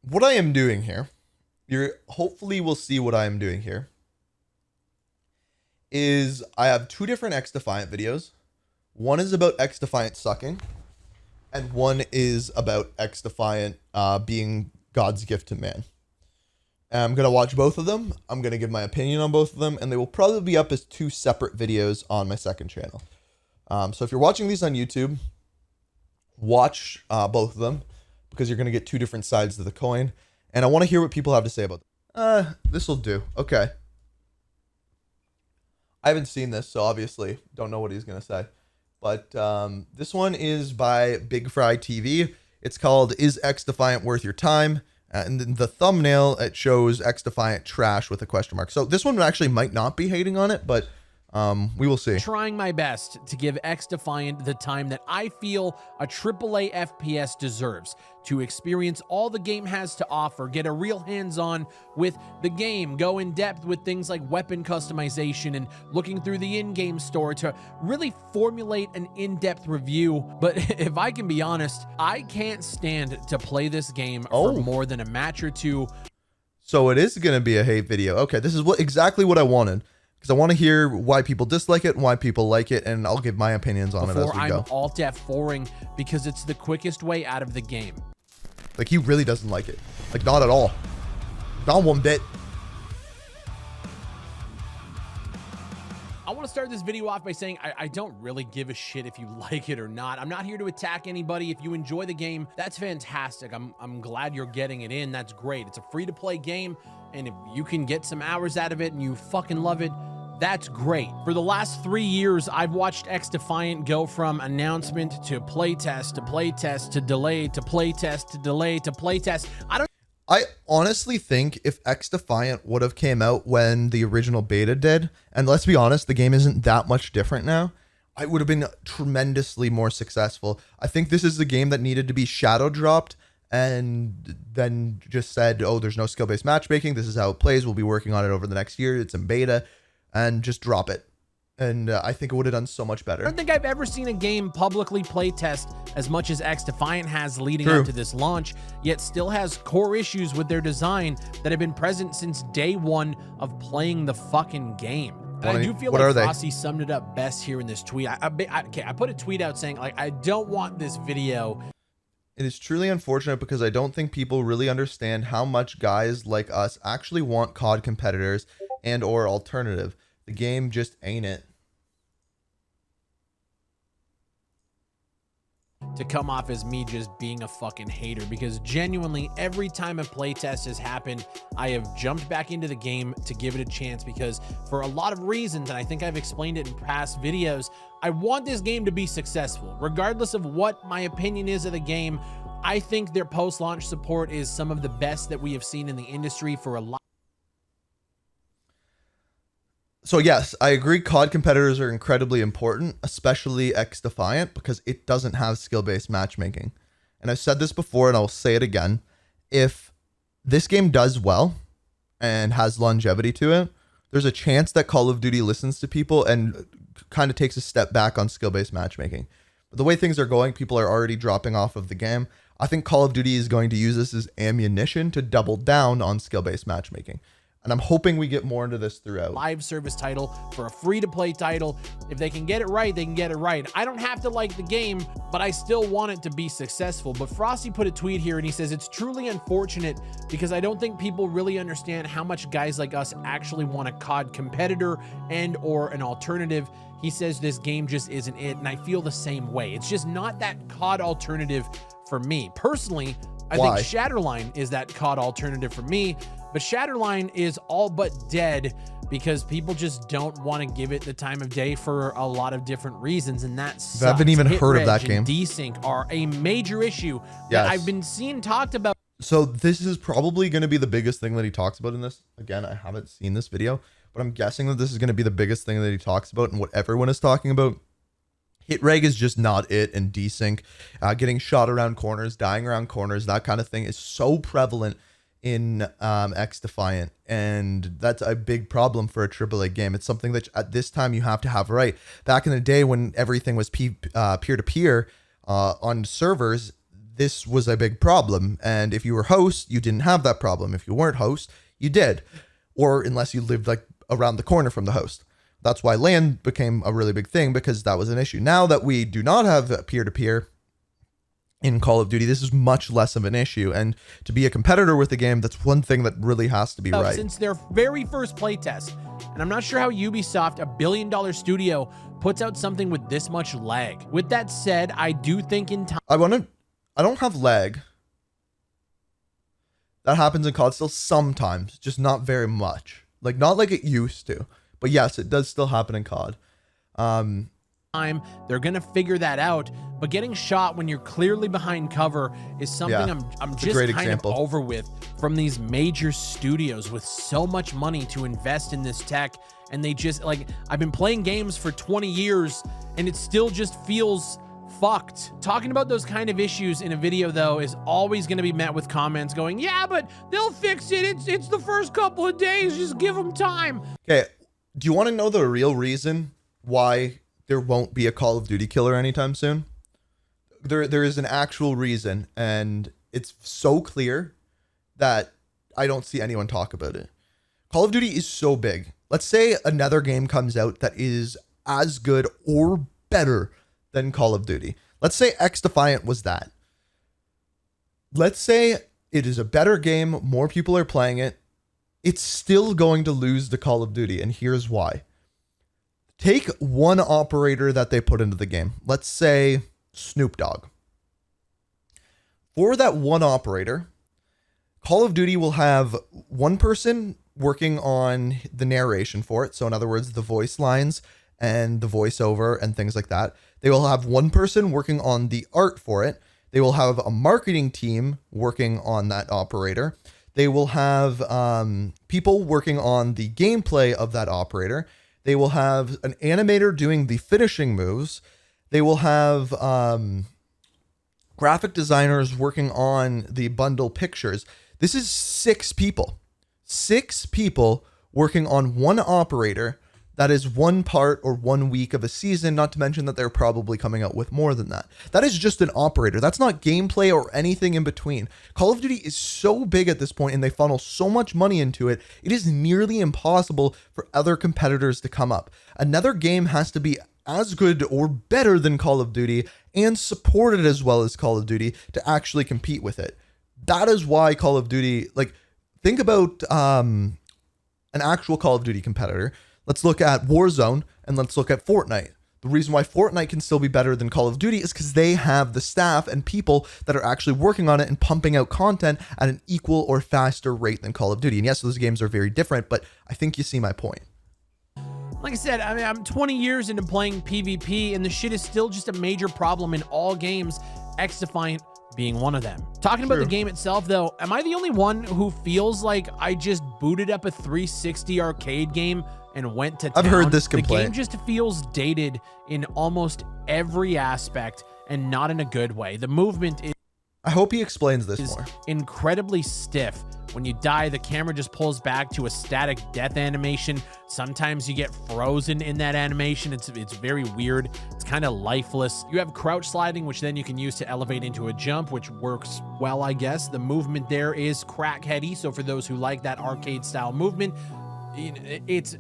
what I am doing here, you're hopefully will see what I am doing here, is I have two different Xdefiant videos. One is about Xdefiant sucking, and one is about Xdefiant being God's gift to man. And I'm going to watch both of them. I'm going to give my opinion on both of them, and they will probably be up as two separate videos on my second channel. So if you're watching these on YouTube, watch both of them, because you're going to get two different sides of the coin. And I want to hear what people have to say about them. This will do. Okay. I haven't seen this, so obviously don't know what he's going to say. But this one is by Big Fry TV. It's called Is Xdefiant Worth Your Time? And then the thumbnail, it shows Xdefiant Trash with a question mark. So this one actually might not be hating on it, but we will see. Trying my best to give Xdefiant the time that I feel a AAA FPS deserves, to experience all the game has to offer, get a real hands-on with the game, go in depth with things like weapon customization and looking through the in-game store to really formulate an in-depth review. But if I can be honest, I can't stand to play this game for more than a match or two. So it is going to be a hate video. Okay, this is exactly what I wanted. Because I want to hear why people dislike it and why people like it, and I'll give my opinions on it as we go. I'm Alt F4ing because it's the quickest way out of the game. Like, he really doesn't like it. Like, not at all. Not one bit. I want to start this video off by saying I don't really give a shit if you like it or not. I'm not here to attack anybody. If you enjoy the game, that's fantastic. I'm glad you're getting it in. That's great. It's a free-to-play game, and if you can get some hours out of it and you fucking love it, that's great. For the last 3 years, I've watched Xdefiant go from announcement to playtest to playtest to delay to playtest to delay to playtest. I honestly think if Xdefiant would have came out when the original beta did, and let's be honest, the game isn't that much different now, I would have been tremendously more successful. I think this is the game that needed to be shadow dropped and then just said, oh, there's no skill-based matchmaking. This is how it plays. We'll be working on it over the next year. It's in beta, and just drop it. And I think it would have done so much better. I don't think I've ever seen a game publicly playtest as much as Xdefiant has leading up to this launch, yet still has core issues with their design that have been present since day one of playing the fucking game. And I do feel like Frosty summed it up best here in this tweet. I put a tweet out saying, like, I don't want this video. It is truly unfortunate because I don't think people really understand how much guys like us actually want COD competitors and or alternative. The game just ain't it. To come off as me just being a fucking hater, because genuinely every time a playtest has happened, I have jumped back into the game to give it a chance, because for a lot of reasons, and I think I've explained it in past videos, I want this game to be successful. Regardless of what my opinion is of the game, I think their post-launch support is some of the best that we have seen in the industry for a lot. So yes, I agree COD competitors are incredibly important, especially Xdefiant, because it doesn't have skill-based matchmaking. And I've said this before and I'll say it again. If this game does well and has longevity to it, there's a chance that Call of Duty listens to people and kind of takes a step back on skill-based matchmaking. But the way things are going, people are already dropping off of the game. I think Call of Duty is going to use this as ammunition to double down on skill-based matchmaking. And I'm hoping we get more into this throughout. Live service title for a free-to-play title. If they can get it right, they can get it right. I don't have to like the game, but I still want it to be successful. But Frosty put a tweet here and he says, it's truly unfortunate because I don't think people really understand how much guys like us actually want a COD competitor and or an alternative. He says this game just isn't it, and I feel the same way. It's just not that COD alternative for me. Personally, I think Shatterline is that COD alternative for me, but Shatterline is all but dead because people just don't want to give it the time of day for a lot of different reasons, and that sucks. I haven't even heard of that game. Desync are a major issue that I've been seeing talked about. So this is probably going to be the biggest thing that he talks about in this. Again, I haven't seen this video, but I'm guessing that this is going to be the biggest thing that he talks about and what everyone is talking about. Hit reg is just not it, and desync, getting shot around corners, dying around corners, that kind of thing is so prevalent in Xdefiant, and that's a big problem for a AAA game. It's something that at this time you have to have right. Back in the day when everything was peer-to-peer on servers, this was a big problem. And if you were host, you didn't have that problem. If you weren't host, you did. Or unless you lived like around the corner from the host. That's why LAN became a really big thing, because that was an issue. Now that we do not have peer-to-peer in Call of Duty, this is much less of an issue. And to be a competitor with the game, that's one thing that really has to be right. Since their very first playtest, and I'm not sure how Ubisoft, a billion-dollar studio, puts out something with this much lag. With that said, I do think in time... I don't have lag. That happens in COD still sometimes, just not very much. Like, not like it used to. But yes, it does still happen in COD. They're gonna figure that out, but getting shot when you're clearly behind cover is something I'm just kind of over with from these major studios with so much money to invest in this tech. And they just, like, I've been playing games for 20 years and it still just feels fucked. Talking about those kind of issues in a video, though, is always going to be met with comments going, yeah, but they'll fix it. It's the first couple of days. Just give them time. Okay. Do you want to know the real reason why there won't be a Call of Duty killer anytime soon? There is an actual reason, and it's so clear that I don't see anyone talk about it. Call of Duty is so big. Let's say another game comes out that is as good or better than Call of Duty. Let's say Xdefiant was that. Let's say it is a better game, more people are playing it. It's still going to lose to Call of Duty, and here's why. Take one operator that they put into the game. Let's say Snoop Dogg. For that one operator, Call of Duty will have one person working on the narration for it. So in other words, the voice lines and the voiceover and things like that. They will have one person working on the art for it. They will have a marketing team working on that operator. They will have people working on the gameplay of that operator. They will have an animator doing the finishing moves. They will have graphic designers working on the bundle pictures. This is 6 people. 6 people working on one operator. That is one part or 1 week of a season, not to mention that they're probably coming out with more than that. That is just an operator. That's not gameplay or anything in between. Call of Duty is so big at this point and they funnel so much money into it, it is nearly impossible for other competitors to come up. Another game has to be as good or better than Call of Duty and supported as well as Call of Duty to actually compete with it. That is why Call of Duty, like, think about an actual Call of Duty competitor. Let's look at Warzone and let's look at Fortnite. The reason why Fortnite can still be better than Call of Duty is because they have the staff and people that are actually working on it and pumping out content at an equal or faster rate than Call of Duty. And yes, those games are very different, but I think you see my point. Like I said, I mean, I'm 20 years into playing PvP and the shit is still just a major problem in all games, Xdefiant being one of them. Talking about the game itself, though, am I the only one who feels like I just booted up a 360 arcade game and went to town? I've heard this complaint. The game just feels dated in almost every aspect and not in a good way. The movement is... I hope he explains this more. Incredibly stiff. When you die, the camera just pulls back to a static death animation. Sometimes you get frozen in that animation. It's very weird. It's kind of lifeless. You have crouch sliding, which then you can use to elevate into a jump, which works well, I guess. The movement there is crackheady. So for those who like that arcade style movement, it's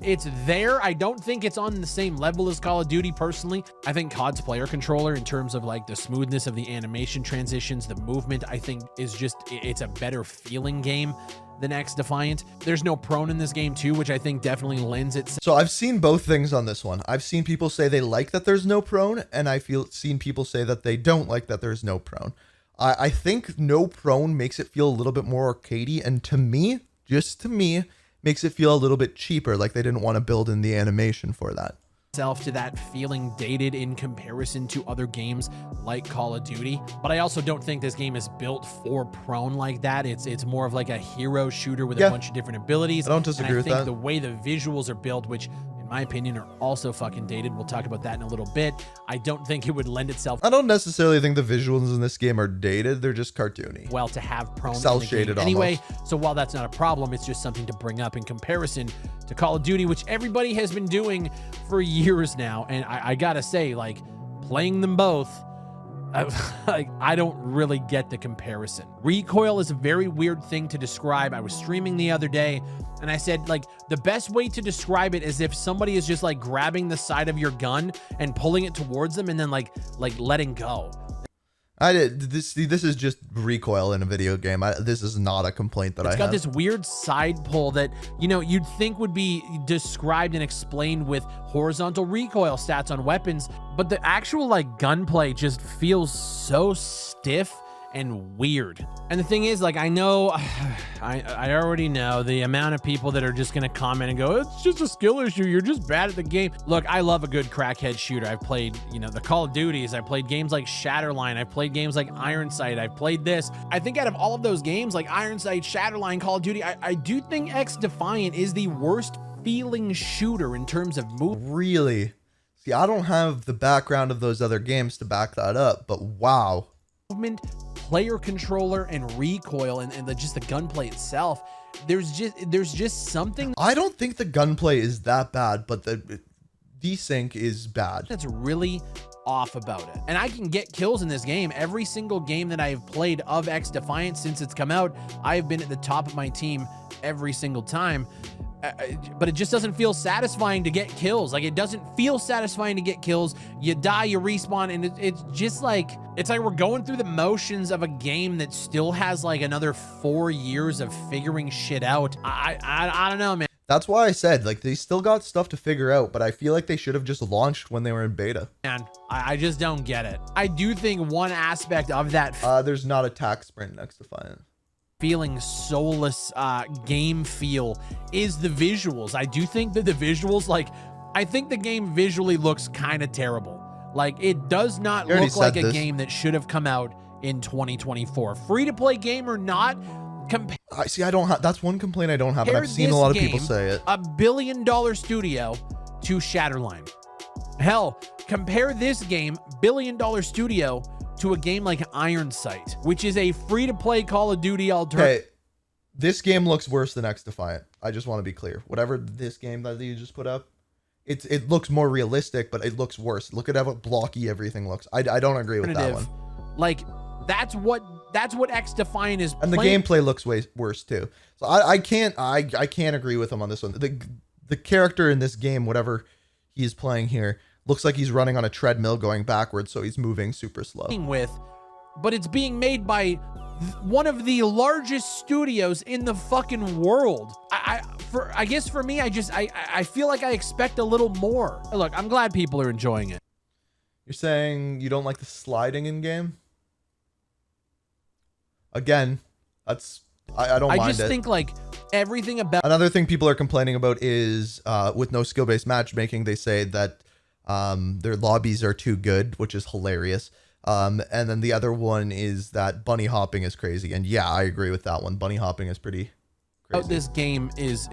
there. I don't think it's on the same level as Call of Duty personally. I think COD's player controller, in terms of like the smoothness of the animation transitions, the movement, I think is just, it's a better feeling game than Xdefiant. There's no prone in this game too, which I think definitely lends itself. So I've seen both things on this one. I've seen people say they like that there's no prone, and seen people say that they don't like that there's no prone. I think no prone makes it feel a little bit more arcadey, and to me, just to me, makes it feel a little bit cheaper, like they didn't want to build in the animation for that. To that feeling dated in comparison to other games like Call of Duty, but I also don't think this game is built for prone like that. It's more of like a hero shooter with a bunch of different abilities. I don't disagree with that. I think the way the visuals are built, which in my opinion are also fucking dated, we'll talk about that in a little bit, I don't think it would lend itself. I don't necessarily think the visuals in this game are dated. They're just cartoony. Well, to have prone cell shaded anyway. So while that's not a problem, it's just something to bring up in comparison to Call of Duty, which everybody has been doing for years now. And I gotta say, like, playing them both, Like, I don't really get the comparison. Recoil is a very weird thing to describe. I was streaming the other day and I said, like, the best way to describe it is if somebody is just like grabbing the side of your gun and pulling it towards them and then like letting go. This is just recoil in a video game. This is not a complaint that I have. It's got this weird side pull that, you know, you'd think would be described and explained with horizontal recoil stats on weapons, but the actual like gunplay just feels so stiff and weird. And the thing is, like, I know, I already know the amount of people that are just gonna comment and go, it's just a skill issue, you're just bad at the game. Look, I love a good crackhead shooter. I've played, you know, the Call of Duties, I've played games like Shatterline, I've played games like Iron Sight, I've played this. I think out of all of those games, like Iron Sight, Shatterline, Call of Duty, I do think Xdefiant is the worst feeling shooter in terms of movement. Really? See, I don't have the background of those other games to back that up, but wow. Player controller and recoil and just the gunplay itself, there's just something. I don't think the gunplay is that bad, but the desync is bad. That's really off about it. And I can get kills in this game. Every single game that I've played of Xdefiant since it's come out, I've been at the top of my team every single time. But it just doesn't feel satisfying to get kills. Like, it doesn't feel satisfying to get kills. You die, you respawn, and it's just like, it's like we're going through the motions of a game that still has like another 4 years of figuring shit out. I don't know, man. That's why I said, like, they still got stuff to figure out, but I feel like they should have just launched when they were in beta. Man, I just don't get it. I do think one aspect of that there's not a tack sprint next to Defiant. Feeling soulless game feel is the visuals. I do think that the visuals, like, I think the game visually looks kind of terrible. Like, it does not look like a game that should have come out in 2024. Free to play game or not, I see. I don't have. That's one complaint I don't have, and I've seen a lot of people say it. $1 billion studio to Shatterline. Hell, compare this game, $1 billion studio, to a game like Iron Sight, which is a free-to-play Call of Duty alternative. Okay, this game looks worse than Xdefiant. I just want to be clear. Whatever this game that you just put up, it looks more realistic, but it looks worse. Look at how blocky everything looks. I don't agree with that one. Like, that's what Xdefiant is. And the gameplay looks way worse too. So I can't agree with him on this one. The character in this game, whatever he's playing here, looks like he's running on a treadmill going backwards, so he's moving super slow. But it's being made by one of the largest studios in the fucking world. I guess for me, I feel like I expect a little more. Look, I'm glad people are enjoying it. You're saying you don't like the sliding in game? Again, that's I don't mind it. I just think like everything about. Another thing people are complaining about is with no skill-based matchmaking, they say that their lobbies are too good, which is hilarious. And then the other one is that bunny hopping is crazy. And yeah, I agree with that one. Bunny hopping is pretty crazy. This game is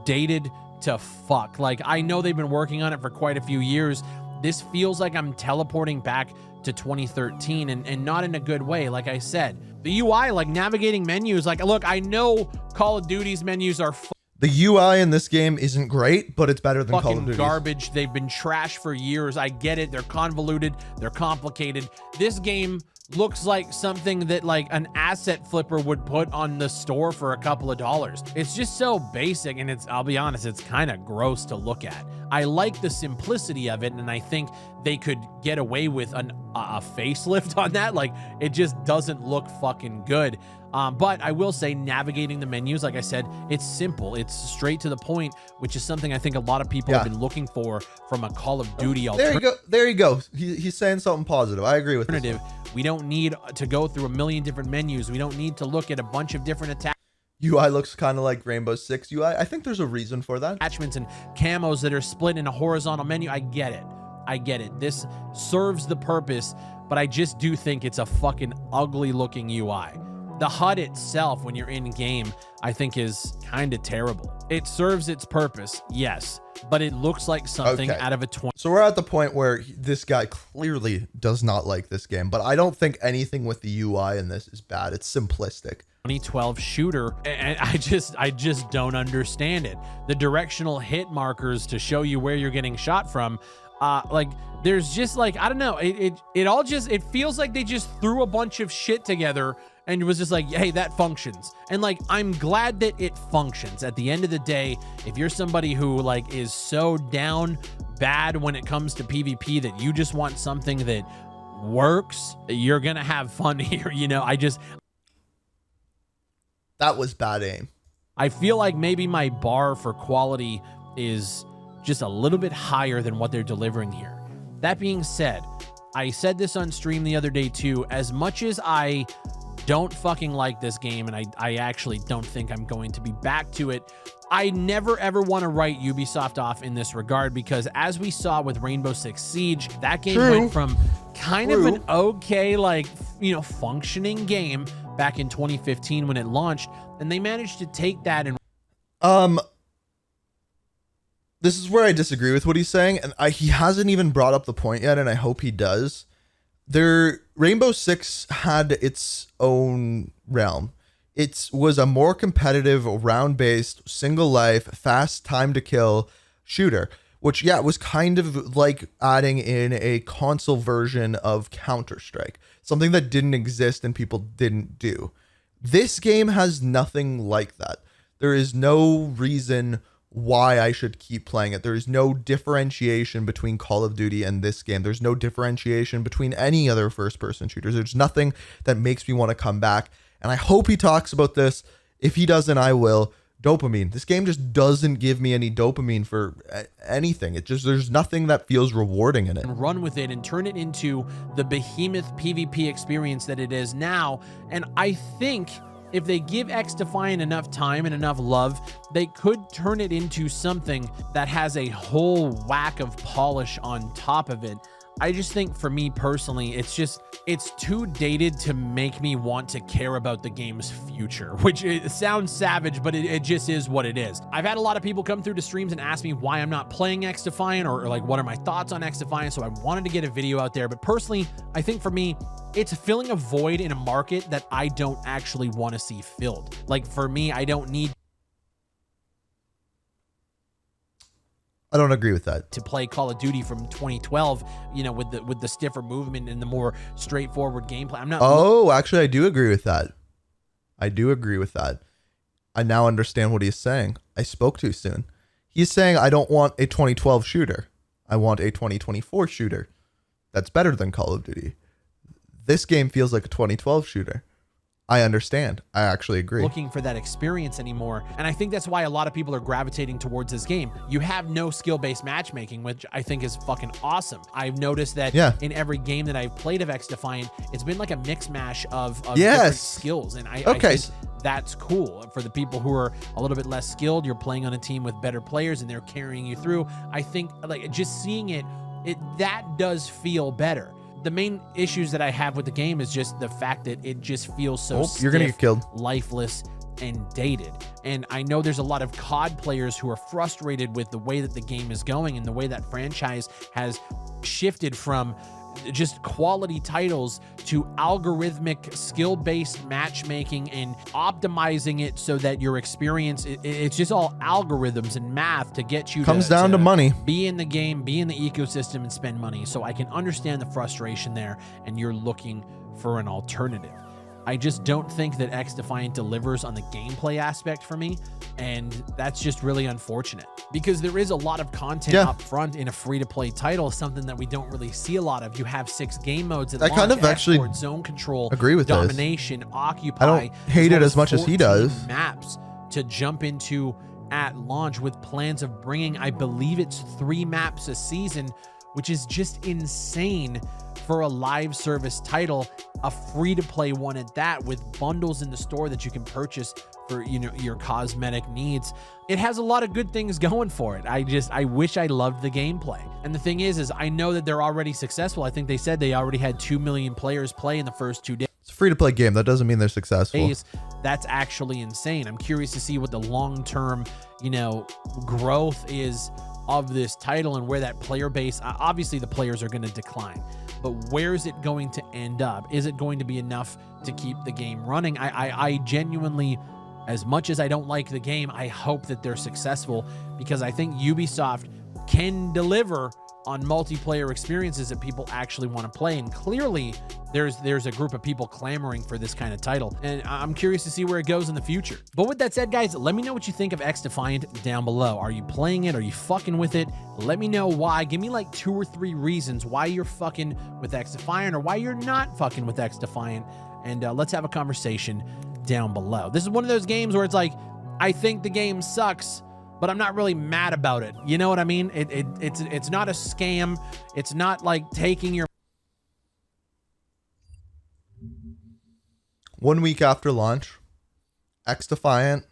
dated to fuck. Like, I know they've been working on it for quite a few years. This feels like I'm teleporting back to 2013 and not in a good way. Like I said, the UI, like navigating menus, like, look, I know Call of Duty's menus are the UI in this game isn't great, but it's better than Call of Duty. Garbage. They've been trash for years. I get it. They're convoluted. They're complicated. This game looks like something that like an asset flipper would put on the store for a couple of dollars. It's just so basic, and I'll be honest, it's kind of gross to look at. I like the simplicity of it, and I think they could get away with a facelift on that. Like, it just doesn't look fucking good. But I will say, navigating the menus, like I said, it's simple. It's straight to the point, which is something I think a lot of people have been looking for from a Call of Duty alternative. There you go. He's saying something positive. I agree with this. We don't need to go through a million different menus. We don't need to look at a bunch of different attacks. UI looks kind of like Rainbow Six UI. I think there's a reason for that. Attachments and camos that are split in a horizontal menu. I get it. I get it. This serves the purpose, but I just do think it's a fucking ugly looking UI. The HUD itself, when you're in game, I think is kind of terrible. It serves its purpose, yes, but it looks like something out of a 20. So we're at the point where this guy clearly does not like this game, but I don't think anything with the UI in this is bad. It's simplistic. 2012 shooter, and I just don't understand it. The directional hit markers to show you where you're getting shot from Like there's just like, I don't know, it all just, it feels like they just threw a bunch of shit together and it was just like, hey, that functions. And like, I'm glad that it functions. At the end of the day, if you're somebody who like is so down bad when it comes to PvP that you just want something that works, you're gonna have fun here. You know, That was bad aim. I feel like maybe my bar for quality is just a little bit higher than what they're delivering here. That being said, I said this on stream the other day too, as much as I don't fucking like this game, and I actually don't think I'm going to be back to it, I never ever want to write Ubisoft off in this regard, because as we saw with Rainbow Six Siege, that game went from kind of an okay, like, you know, functioning game back in 2015 when it launched, and they managed to take that and this is where I disagree with what he's saying, and he hasn't even brought up the point yet, and I hope he does. Rainbow Six had its own realm. It was a more competitive, round-based, single life, fast time to kill shooter, which, yeah, was kind of like adding in a console version of Counter-Strike, something that didn't exist and people didn't do. This game has nothing like that. There is no reason why I should keep playing it. There is no differentiation between Call of Duty and this game. There's no differentiation between any other first-person shooters. There's nothing that makes me want to come back. And I hope he talks about this. If he doesn't, I will. Dopamine. This game just doesn't give me any dopamine for anything. There's nothing that feels rewarding in it. Run with it and turn it into the behemoth PvP experience that it is now. And I think if they give Xdefiant enough time and enough love, they could turn it into something that has a whole whack of polish on top of it. I just think for me personally, it's too dated to make me want to care about the game's future, which it sounds savage, but it just is what it is. I've had a lot of people come through to streams and ask me why I'm not playing Xdefiant or like what are my thoughts on Xdefiant, so I wanted to get a video out there. But personally, I think for me, it's filling a void in a market that I don't actually want to see filled. Like for me, I don't need I don't agree with that. to play Call of Duty from 2012, you know, with the stiffer movement and the more straightforward gameplay. I'm not. Oh, actually, I do agree with that. I do agree with that. I now understand what he's saying. I spoke too soon. He's saying I don't want a 2012 shooter. I want a 2024 shooter. That's better than Call of Duty. This game feels like a 2012 shooter. I understand. I actually agree. Looking for that experience anymore. And I think that's why a lot of people are gravitating towards this game. You have no skill-based matchmaking, which I think is fucking awesome. I've noticed that in every game that I've played of Xdefiant, it's been like a mix mash of different skills. And I think that's cool. For the people who are a little bit less skilled, you're playing on a team with better players and they're carrying you through. I think like just seeing it that does feel better. The main issues that I have with the game is just the fact that it just feels so stiff, you're gonna get killed, lifeless, and dated. And I know there's a lot of COD players who are frustrated with the way that the game is going and the way that franchise has shifted from just quality titles to algorithmic skill-based matchmaking and optimizing it so that your experience, it's just all algorithms and math to get you comes down to money, be in the game, be in the ecosystem, and spend money. So I can understand the frustration there, and you're looking for an alternative. I just don't think that Xdefiant delivers on the gameplay aspect for me, and that's just really unfortunate because there is a lot of content up front in a free-to-play title, something that we don't really see a lot of. You have 6 game modes at launch, kind of actually zone control, agree with domination, occupy. I don't hate it as much as he does. Maps to jump into at launch with plans of bringing, I believe it's 3 maps a season, which is just insane for a live service title, a free-to-play one at that, with bundles in the store that you can purchase for, you know, your cosmetic needs. It has a lot of good things going for it. I wish I loved the gameplay. And the thing is I know that they're already successful. I think they said they already had 2 million players play in the first 2 days. It's a free-to-play game. That doesn't mean they're successful. That's actually insane. I'm curious to see what the long-term, you know, growth is of this title and where that player base, obviously the players are going to decline, but where is it going to end up? Is it going to be enough to keep the game running? I genuinely, as much as I don't like the game, I hope that they're successful, because I think Ubisoft can deliver on multiplayer experiences that people actually want to play. And clearly there's a group of people clamoring for this kind of title, and I'm curious to see where it goes in the future. But with that said, guys, let me know what you think of Xdefiant down below. Are you playing it? Are you fucking with it? Let me know why. Give me like 2 or 3 reasons why you're fucking with Xdefiant or why you're not fucking with Xdefiant, and let's have a conversation down below. This is one of those games where it's like, I think the game sucks, but I'm not really mad about it. You know what I mean? It's not a scam. It's not like taking your... 1 week after launch, Xdefiant,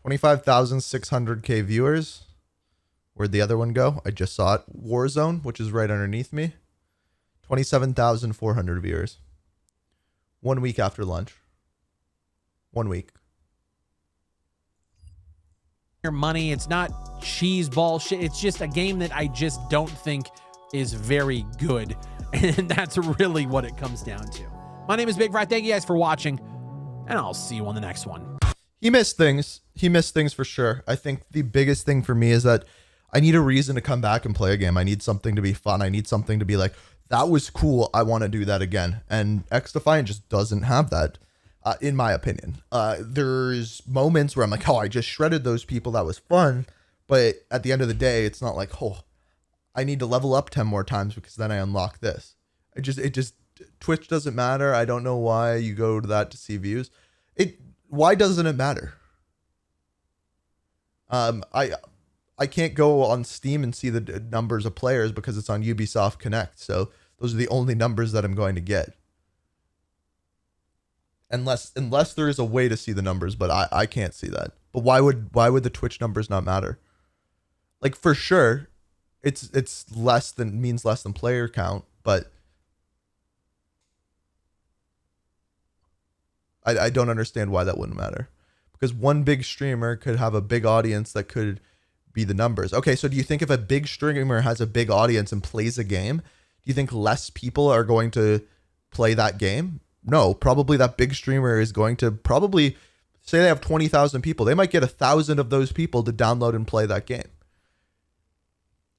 25,600K viewers. Where'd the other one go? I just saw it. Warzone, which is right underneath me, 27,400 viewers. 1 week after launch. 1 week. Your money. It's not cheese ball shit. It's just a game that I just don't think is very good. And that's really what it comes down to. My name is Big Fry. Thank you guys for watching, and I'll see you on the next one. He missed things. He missed things for sure. I think the biggest thing for me is that I need a reason to come back and play a game. I need something to be fun. I need something to be like, that was cool. I want to do that again. And Xdefiant just doesn't have that. In my opinion, there's moments where I'm like, oh, I just shredded those people. That was fun. But at the end of the day, it's not like, oh, I need to level up 10 more times because then I unlock this. Twitch doesn't matter. I don't know why you go to that to see views. Why doesn't it matter? I can't go on Steam and see the numbers of players because it's on Ubisoft Connect. So those are the only numbers that I'm going to get. Unless there is a way to see the numbers, but I can't see that. But why would the Twitch numbers not matter? Like, for sure, it's means less than player count, but I don't understand why that wouldn't matter. Because one big streamer could have a big audience that could be the numbers. Okay, so do you think if a big streamer has a big audience and plays a game, do you think less people are going to play that game? No, probably that big streamer is going to probably say they have 20,000 people. They might get 1,000 of those people to download and play that game.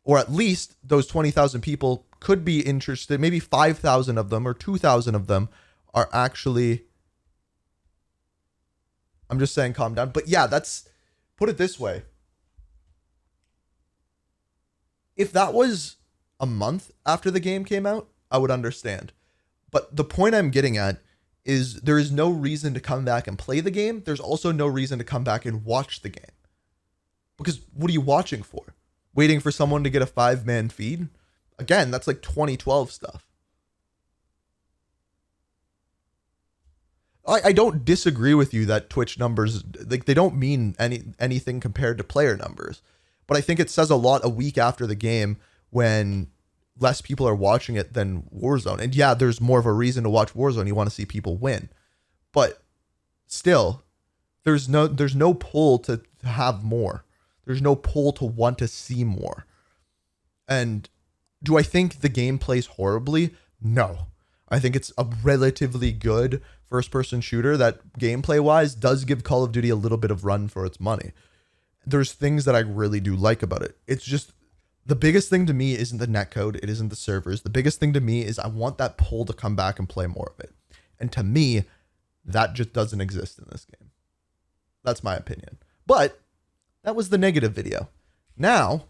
Or at least those 20,000 people could be interested. Maybe 5,000 of them or 2,000 of them are actually... I'm just saying calm down. But yeah, put it this way. If that was a month after the game came out, I would understand. But the point I'm getting at is there is no reason to come back and play the game. There's also no reason to come back and watch the game. Because what are you watching for? Waiting for someone to get a 5-man feed? Again, that's like 2012 stuff. I don't disagree with you that Twitch numbers, like, they don't mean anything compared to player numbers. But I think it says a lot a week after the game when less people are watching it than Warzone. And yeah, there's more of a reason to watch Warzone. You want to see people win. But still, there's no pull to have more. There's no pull to want to see more. And do I think the game plays horribly? No. I think it's a relatively good first-person shooter that gameplay-wise does give Call of Duty a little bit of run for its money. There's things that I really do like about it. It's just... the biggest thing to me isn't the netcode. It isn't the servers. The biggest thing to me is I want that pull to come back and play more of it. And to me, that just doesn't exist in this game. That's my opinion. But that was the negative video. Now,